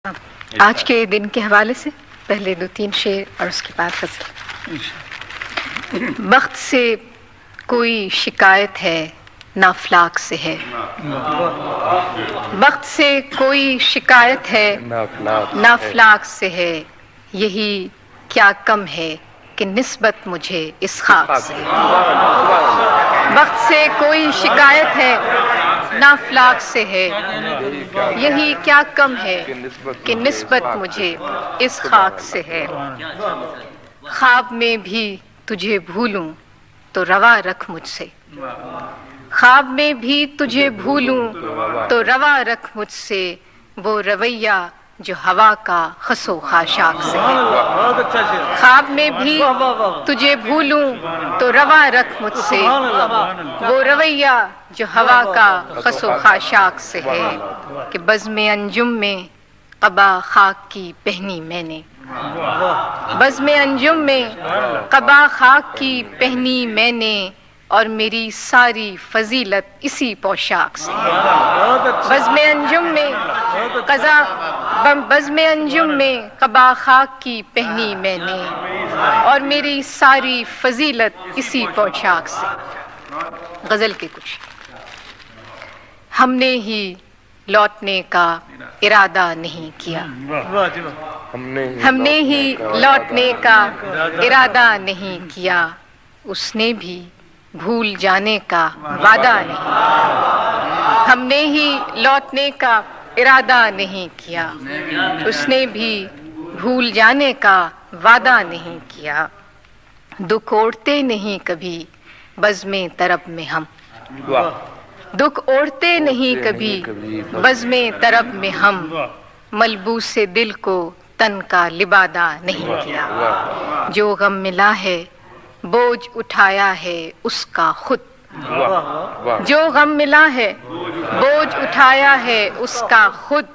آج کے دن کے حوالے سے پہلے 2-3 شعر اور اس کے بعد غزل۔ بخت سے کوئی شکایت ہے نہ افلاک سے ہے، بخت سے کوئی شکایت ہے نہ افلاک سے ہے، یہی کیا کم ہے کہ نسبت مجھے اس خاک سے ہے۔ بخت سے کوئی شکایت ہے نہ افلاک سے ہے، یہی کیا کم ہے کہ نسبت مجھے اس خاک سے ہے۔ خواب میں بھی تجھے بھولوں تو روا رکھ مجھ سے، خواب میں بھی تجھے بھولوں تو روا رکھ مجھ سے، وہ رویہ جو ہوا کا خس و خاشاک سے ہے۔ خواب میں بھی تجھے بھولوں تو روا رکھ مجھ سے، وہ رویہ جو ہوا کا خس و خاشاک سے ہے، کہ بزم انجم میں قبا خاک کی پہنی میں نے، بزم انجم میں قبا خاک کی پہنی میں نے، اور میری ساری فضیلت اسی پوشاک سے ہے۔ بزم انجم میں بزم انجم میں قبا خاک کی پہنی میں نے، اور میری ساری فضیلت اسی پوشاک سے۔ غزل کے کچھ۔ ہم نے ہی لوٹنے کا ارادہ نہیں کیا، ہم نے ہی لوٹنے کا ارادہ نہیں کیا، اس نے بھی بھول جانے کا وعدہ نہیں کیا۔ ہم نے ہی لوٹنے کا ارادہ نہیں کیا، اس نے بھی بھول جانے کا وعدہ نہیں کیا۔ دکھ اوڑھتے نہیں کبھی بزم طرب میں ہم، دکھ اوڑھتے نہیں کبھی بزم طرب میں ہم، ملبوس دل کو تن کا لبادہ نہیں کیا۔ جو غم ملا ہے بوجھ اٹھایا ہے اس کا خود، جو غم ملا ہے بوجھ اٹھایا ہے اس کا خود،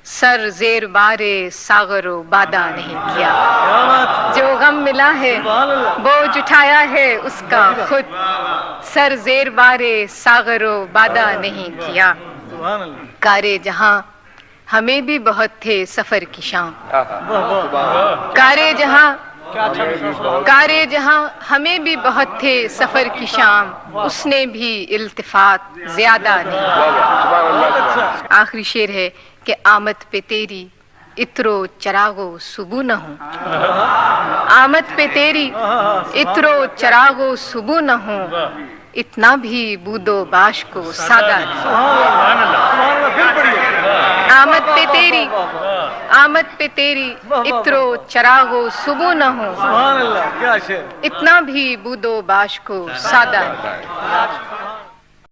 سر زیر بار ساغر و بادہ نہیں کیا۔ جو غم ملا ہے بوجھ اٹھایا ہے اس کا خود، سر زیر بار ساغر و بادہ نہیں کیا۔ کارے جہاں ہمیں بھی بہت تھے سفر کی شام، کارے جہاں ہمیں بھی بہت تھے سفر کی شام، اس نے بھی التفات زیادہ نہیں کیا۔ آخری شعر ہے کہ آمد پہ تیری عطر و چراغ و صبو نہ ہوں، آمد پہ تیری عطر و چراغ و صبو نہ ہوں، اتنا بھی بود و باش کو سادہ نہیں۔ آمد پہ تیری عطر و چراغ و صبو نہ ہوں، اتنا بھی بود و باش کو سادہ نہیں۔